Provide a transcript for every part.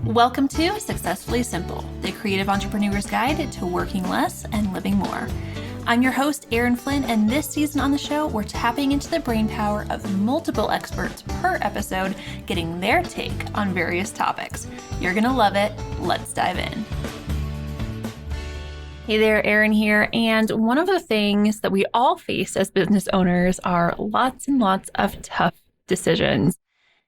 Welcome to Successfully Simple, the creative entrepreneur's guide to working less and living more. I'm your host, Erin Flynn, and this season on the show, we're tapping into the brainpower of multiple experts per episode, getting their take on various topics. You're going to love it. Let's dive in. Hey there, Erin here. And one of the things that we all face as business owners are lots and lots of tough decisions.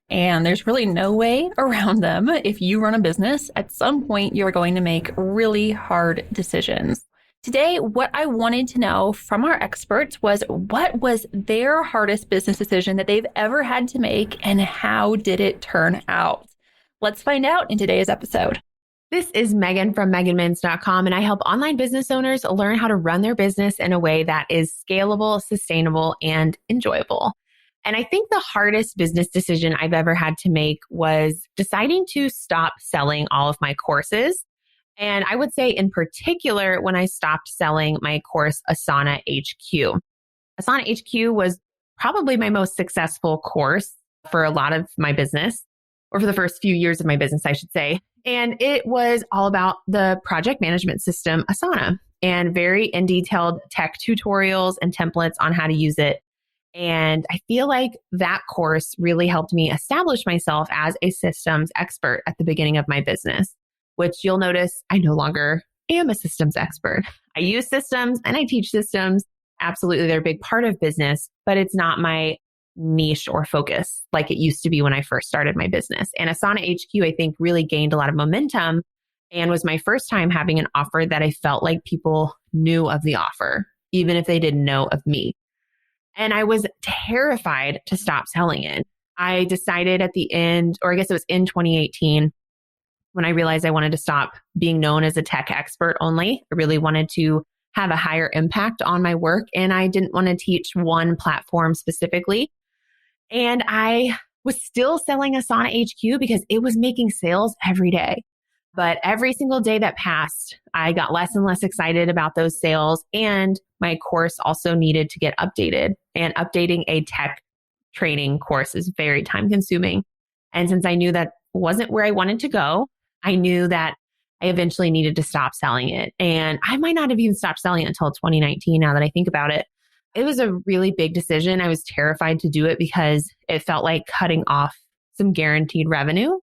And there's really no way around them. If you run a business, at some point, you're going to make really hard decisions. Today, what I wanted to know from our experts was what was their hardest business decision that they've ever had to make and how did it turn out? Let's find out in today's episode. This is Megan from meganmins.com, and I help online business owners learn how to run their business in a way that is scalable, sustainable, and enjoyable. And I think the hardest business decision I've ever had to make was deciding to stop selling all of my courses. And I would say in particular, when I stopped selling my course, Asana HQ. Asana HQ was probably my most successful course for a lot of my business, or for the first few years of my business, I should say. And it was all about the project management system, Asana, and very in detailed tech tutorials and templates on how to use it. And I feel like that course really helped me establish myself as a systems expert at the beginning of my business, which you'll notice I no longer am a systems expert. I use systems and I teach systems. Absolutely, they're a big part of business, but it's not my niche or focus like it used to be when I first started my business. And Asana HQ, I think, really gained a lot of momentum and was my first time having an offer that I felt like people knew of the offer, even if they didn't know of me. And I was terrified to stop selling it. I decided at the end, or I guess it was in 2018, when I realized I wanted to stop being known as a tech expert only. I really wanted to have a higher impact on my work, and I didn't want to teach one platform specifically. And I was still selling Asana HQ because it was making sales every day. But every single day that passed, I got less and less excited about those sales. And my course also needed to get updated. And updating a tech training course is very time consuming. And since I knew that wasn't where I wanted to go, I knew that I eventually needed to stop selling it. And I might not have even stopped selling it until 2019 now that I think about it. It was a really big decision. I was terrified to do it because it felt like cutting off some guaranteed revenue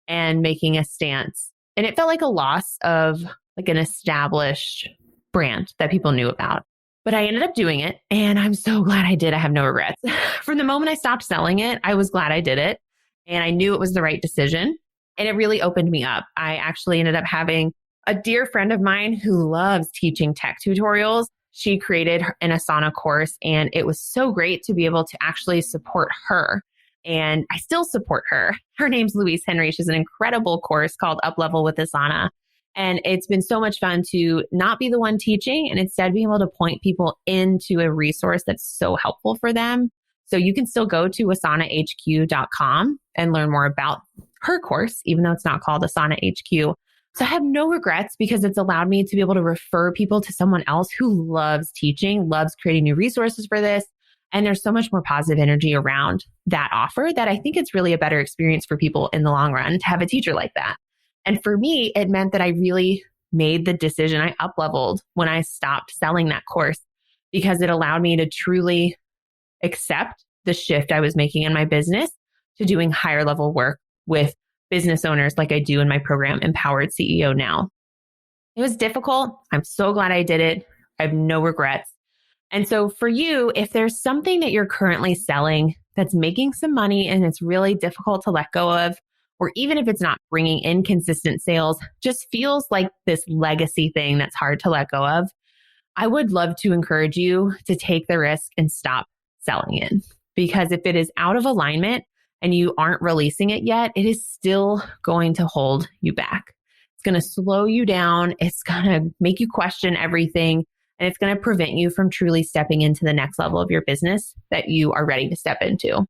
and making a stance. And it felt like a loss of like an established brand that people knew about. But I ended up doing it and I'm so glad I did. I have no regrets. From the moment I stopped selling it, I was glad I did it. And I knew it was the right decision. And it really opened me up. I actually ended up having a dear friend of mine who loves teaching tech tutorials. She created an Asana course and it was so great to be able to actually support her. And I still support her. Her name's Louise Henry. She has an incredible course called Up Level with Asana. And it's been so much fun to not be the one teaching and instead being able to point people into a resource that's so helpful for them. So you can still go to asanahq.com and learn more about her course, even though it's not called Asana HQ. So I have no regrets because it's allowed me to be able to refer people to someone else who loves teaching, loves creating new resources for this. And there's so much more positive energy around that offer that I think it's really a better experience for people in the long run to have a teacher like that. And for me, it meant that I really made the decision. I up-leveled when I stopped selling that course because it allowed me to truly accept the shift I was making in my business to doing higher level work with business owners like I do in my program, Empowered CEO Now. It was difficult. I'm so glad I did it. I have no regrets. And so for you, if there's something that you're currently selling that's making some money and it's really difficult to let go of, or even if it's not bringing in consistent sales, just feels like this legacy thing that's hard to let go of, I would love to encourage you to take the risk and stop selling it. Because if it is out of alignment and you aren't releasing it yet, it is still going to hold you back. It's going to slow you down. It's going to make you question everything. And it's going to prevent you from truly stepping into the next level of your business that you are ready to step into.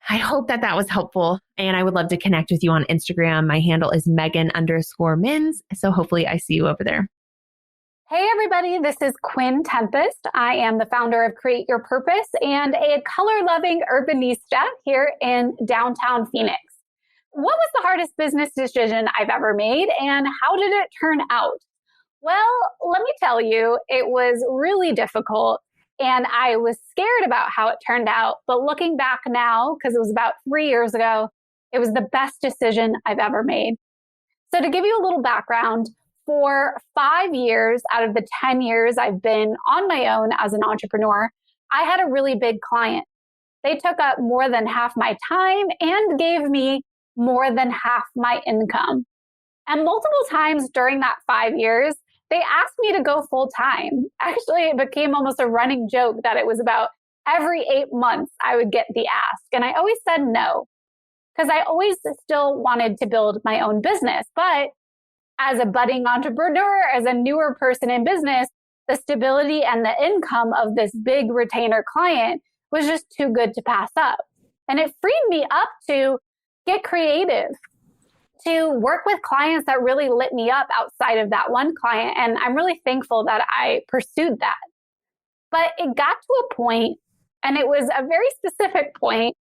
I hope that that was helpful. And I would love to connect with you on Instagram. My handle is Megan_Mins. So hopefully I see you over there. Hey everybody, this is Quinn Tempest. I am the founder of Create Your Purpose and a color-loving urbanista here in downtown Phoenix. what was the hardest business decision I've ever made and how did it turn out? Well, let me tell you, it was really difficult and I was scared about how it turned out. But looking back now, because it was about 3 years ago, it was the best decision I've ever made. So to give you a little background, for 5 years out of the 10 years I've been on my own as an entrepreneur, I had a really big client. They took up more than half my time and gave me more than half my income. And multiple times during that 5 years, they asked me to go full time. Actually, it became almost a running joke that it was about every 8 months I would get the ask. And I always said no, because I always still wanted to build my own business. But as a budding entrepreneur, as a newer person in business, the stability and the income of this big retainer client was just too good to pass up. And it freed me up to get creative, to work with clients that really lit me up outside of that one client. And I'm really thankful that I pursued that. But it got to a point, and it was a very specific point.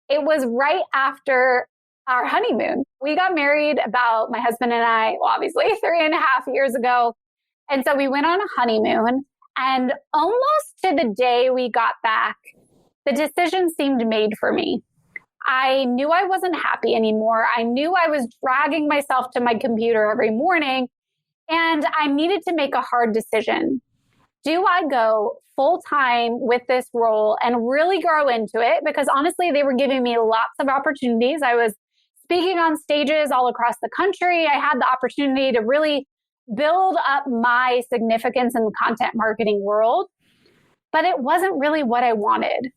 It was right after our honeymoon. We got married about, my husband and I, well, obviously 3.5 years ago. And so we went on a honeymoon, and almost to the day we got back, the decision seemed made for me. I knew I wasn't happy anymore. I knew I was dragging myself to my computer every morning, and I needed to make a hard decision. Do I go full time with this role and really grow into it? Because honestly, they were giving me lots of opportunities. I was speaking on stages all across the country. I had the opportunity to really build up my significance in the content marketing world, but it wasn't really what I wanted.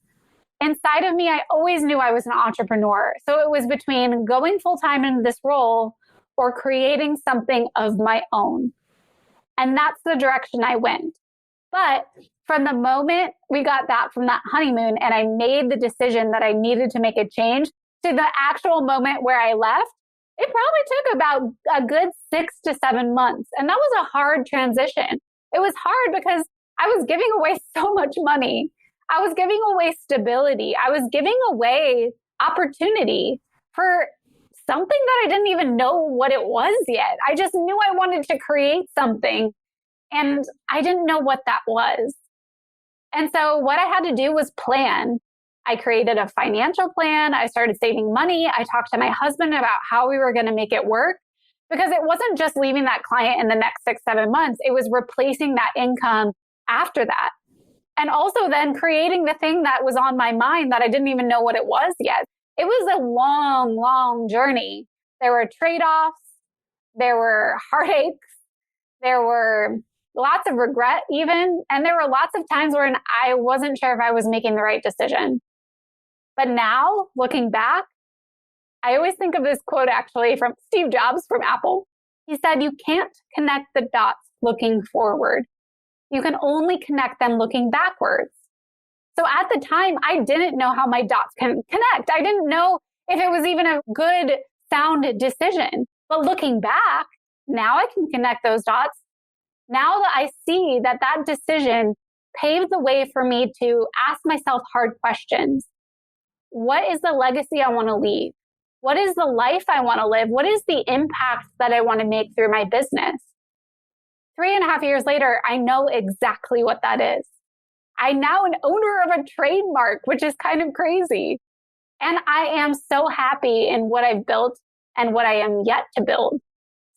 Inside of me, I always knew I was an entrepreneur. So it was between going full-time into this role or creating something of my own. And that's the direction I went. But from the moment we got back from that honeymoon and I made the decision that I needed to make a change to the actual moment where I left, it probably took about a good 6 to 7 months. And that was a hard transition. It was hard because I was giving away so much money. I was giving away stability. I was giving away opportunity for something that I didn't even know what it was yet. I just knew I wanted to create something, and I didn't know what that was. And so what I had to do was plan. I created a financial plan. I started saving money. I talked to my husband about how we were going to make it work, because it wasn't just leaving that client in the next 6, 7 months. It was replacing that income after that. And also then creating the thing that was on my mind that I didn't even know what it was yet. It was a long, long journey. There were trade-offs. There were heartaches. There were lots of regret even. And there were lots of times when I wasn't sure if I was making the right decision. But now, looking back, I always think of this quote actually from Steve Jobs from Apple. He said, "You can't connect the dots looking forward. You can only connect them looking backwards." So at the time, I didn't know how my dots can connect. I didn't know if it was even a good, sound decision. But looking back, now I can connect those dots. Now that I see that that decision paved the way for me to ask myself hard questions. What is the legacy I want to leave? What is the life I want to live? What is the impact that I want to make through my business? 3.5 years later, I know exactly what that is. I'm now an owner of a trademark, which is kind of crazy. And I am so happy in what I've built and what I am yet to build.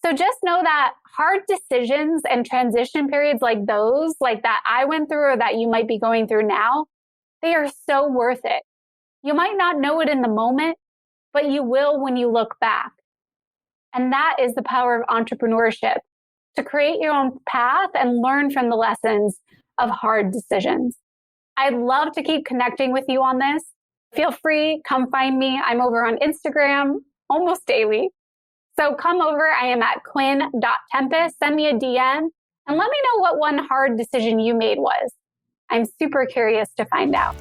So just know that hard decisions and transition periods like those, like that I went through or that you might be going through now, they are so worth it. You might not know it in the moment, but you will when you look back. And that is the power of entrepreneurship, to create your own path and learn from the lessons of hard decisions. I'd love to keep connecting with you on this. Feel free, come find me. I'm over on Instagram almost daily. So come over. I am at quinn.tempest. Send me a DM and let me know what one hard decision you made was. I'm super curious to find out.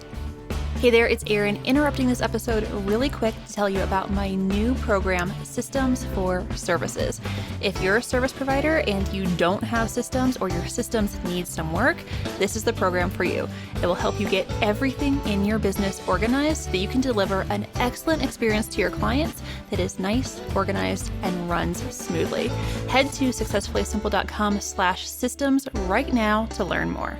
Hey there, it's Erin interrupting this episode really quick to tell you about my new program, Systems for Services. If you're a service provider and you don't have systems or your systems need some work, this is the program for you. It will help you get everything in your business organized so that you can deliver an excellent experience to your clients that is nice, organized, and runs smoothly. Head to successfullysimple.com/systems right now to learn more.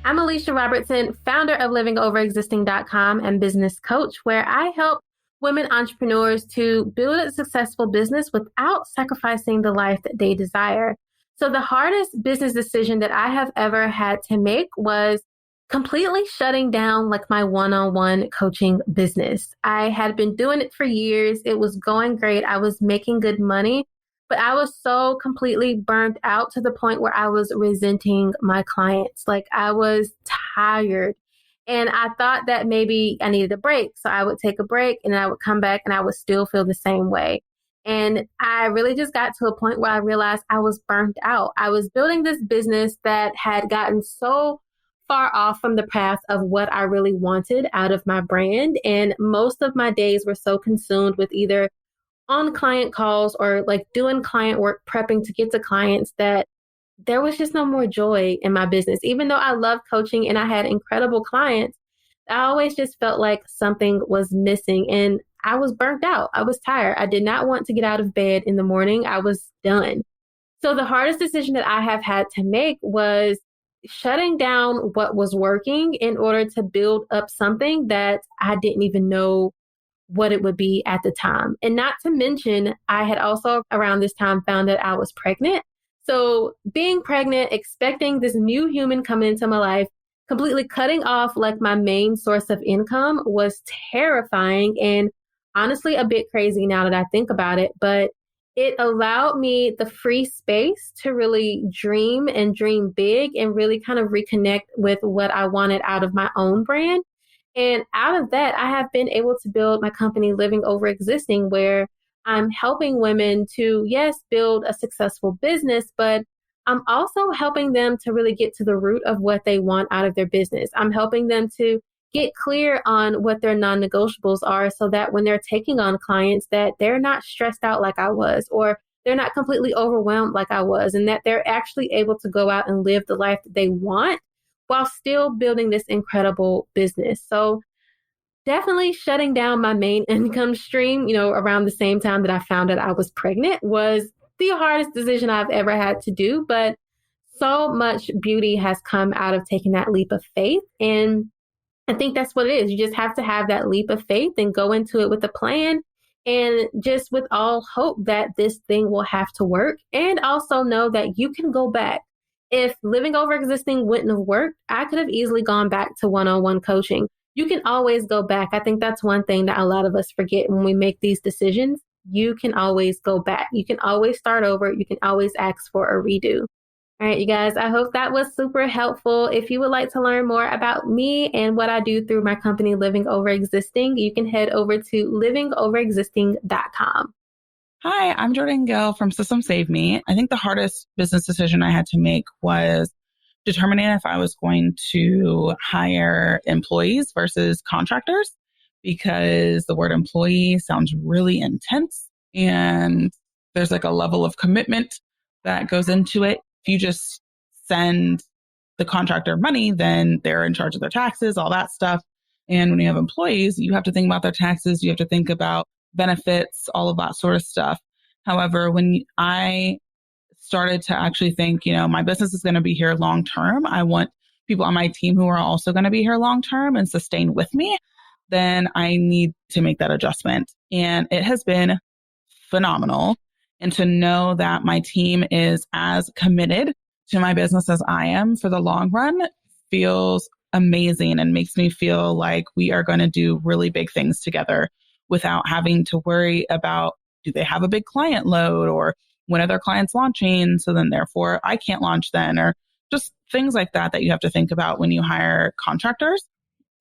I'm Alicia Robertson, founder of livingoverexisting.com and business coach, where I help women entrepreneurs to build a successful business without sacrificing the life that they desire. So the hardest business decision that I have ever had to make was completely shutting down like my one-on-one coaching business. I had been doing it for years. It was going great. I was making good money. But I was so completely burnt out to the point where I was resenting my clients. Like I was tired and I thought that maybe I needed a break. So I would take a break and I would come back and I would still feel the same way. And I really just got to a point where I realized I was burnt out. I was building this business that had gotten so far off from the path of what I really wanted out of my brand. And most of my days were so consumed with either on client calls or like doing client work, prepping to get to clients, that there was just no more joy in my business. Even though I love coaching and I had incredible clients, I always just felt like something was missing and I was burnt out. I was tired. I did not want to get out of bed in the morning. I was done. So the hardest decision that I have had to make was shutting down what was working in order to build up something that I didn't even know what it would be at the time. And not to mention, I had also around this time found that I was pregnant. So being pregnant, expecting this new human coming into my life, completely cutting off like my main source of income was terrifying and honestly a bit crazy now that I think about it. But it allowed me the free space to really dream and dream big and really kind of reconnect with what I wanted out of my own brand. And out of that, I have been able to build my company Living Over Existing, where I'm helping women to, yes, build a successful business, but I'm also helping them to really get to the root of what they want out of their business. I'm helping them to get clear on what their non-negotiables are so that when they're taking on clients, that they're not stressed out like I was, or they're not completely overwhelmed like I was, and that they're actually able to go out and live the life that they want while still building this incredible business. So definitely shutting down my main income stream, around the same time that I found out I was pregnant was the hardest decision I've ever had to do. But so much beauty has come out of taking that leap of faith. And I think that's what it is. You just have to have that leap of faith and go into it with a plan and just with all hope that this thing will have to work. And also know that you can go back. If Living Over Existing wouldn't have worked, I could have easily gone back to one-on-one coaching. You can always go back. I think that's one thing that a lot of us forget when we make these decisions. You can always go back. You can always start over. You can always ask for a redo. All right, you guys, I hope that was super helpful. If you would like to learn more about me and what I do through my company, Living Over Existing, you can head over to livingoverexisting.com. Hi, I'm Jordan Gill from System Save Me. I think the hardest business decision I had to make was determining if I was going to hire employees versus contractors, because the word employee sounds really intense and there's like a level of commitment that goes into it. If you just send the contractor money, then they're in charge of their taxes, all that stuff. And when you have employees, you have to think about their taxes, you have to think about benefits, all of that sort of stuff. However, when I started to actually think, my business is going to be here long term, I want people on my team who are also going to be here long term and sustain with me, then I need to make that adjustment. And it has been phenomenal. And to know that my team is as committed to my business as I am for the long run feels amazing and makes me feel like we are going to do really big things together without having to worry about, do they have a big client load, or when are their clients launching? So then therefore I can't launch then, or just things like that you have to think about when you hire contractors.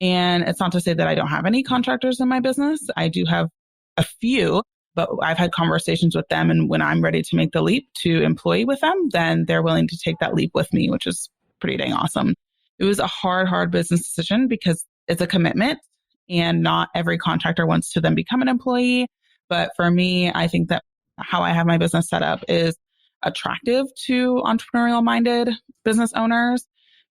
And it's not to say that I don't have any contractors in my business. I do have a few, but I've had conversations with them. And when I'm ready to make the leap to employee with them, then they're willing to take that leap with me, which is pretty dang awesome. it was a hard business decision because it's a commitment and not every contractor wants to then become an employee. But for me, I think that how I have my business set up is attractive to entrepreneurial minded business owners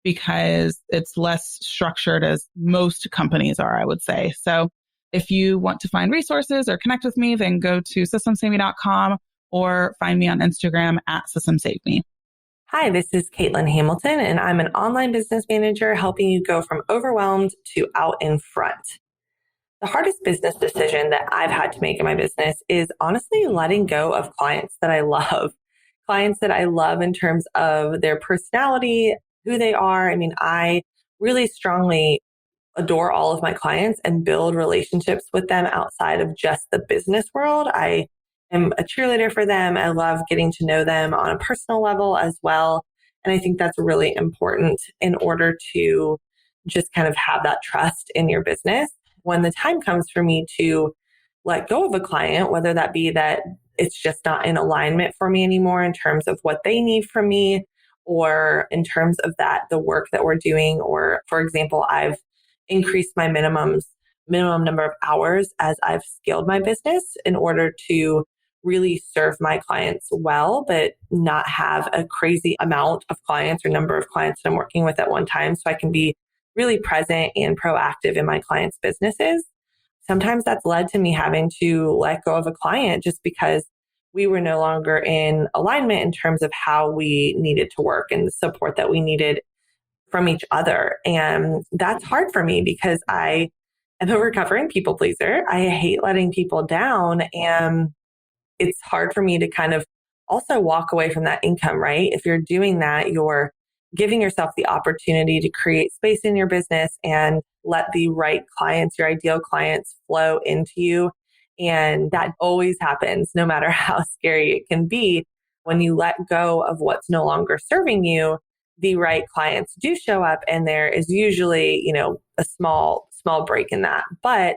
because it's less structured as most companies are, I would say. So if you want to find resources or connect with me, then go to systemsaveme.com or find me on Instagram at systemsaveme. Hi, this is Caitlin Hamilton, and I'm an online business manager helping you go from overwhelmed to out in front. The hardest business decision that I've had to make in my business is honestly letting go of clients that I love. Clients that I love in terms of their personality, who they are. I mean, I really strongly adore all of my clients and build relationships with them outside of just the business world. I am a cheerleader for them. I love getting to know them on a personal level as well. And I think that's really important in order to just kind of have that trust in your business. When the time comes for me to let go of a client, whether that be that it's just not in alignment for me anymore in terms of what they need from me, or in terms of that, the work that we're doing, or for example, I've increased my minimum number of hours as I've scaled my business in order to really serve my clients well, but not have a crazy amount of clients or number of clients that I'm working with at one time. So I can be really present and proactive in my clients' businesses. Sometimes that's led to me having to let go of a client just because we were no longer in alignment in terms of how we needed to work and the support that we needed from each other. And that's hard for me because I am a recovering people pleaser. I hate letting people down. And it's hard for me to kind of also walk away from that income, right? If you're doing that, you're giving yourself the opportunity to create space in your business and let the right clients, your ideal clients, flow into you. And that always happens, no matter how scary it can be. When you let go of what's no longer serving you, the right clients do show up, and there is usually, a small break in that. But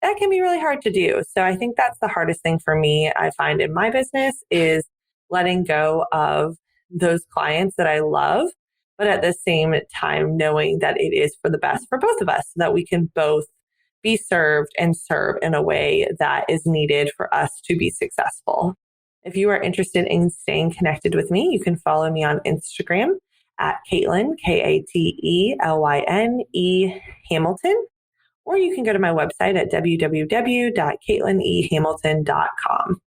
that can be really hard to do. So I think that's the hardest thing for me, I find in my business, is letting go of those clients that I love, but at the same time, knowing that it is for the best for both of us, so that we can both be served and serve in a way that is needed for us to be successful. If you are interested in staying connected with me, you can follow me on Instagram at Caitlin, Katelyne Hamilton, or you can go to my website at www.caitlinehamilton.com.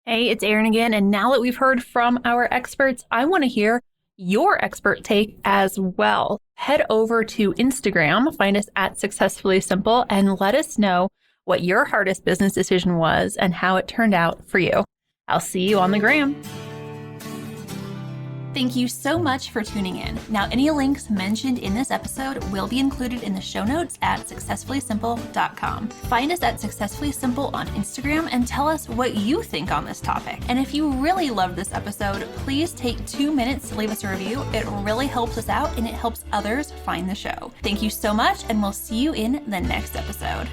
Hey, it's Erin again. And now that we've heard from our experts, I want to hear your expert take as well. Head over to Instagram, find us at Successfully Simple, and let us know what your hardest business decision was and how it turned out for you. I'll see you on the gram. Thank you so much for tuning in. Now, any links mentioned in this episode will be included in the show notes at successfullysimple.com. Find us at Successfully Simple on Instagram and tell us what you think on this topic. And if you really loved this episode, please take 2 minutes to leave us a review. It really helps us out and it helps others find the show. Thank you so much, and we'll see you in the next episode.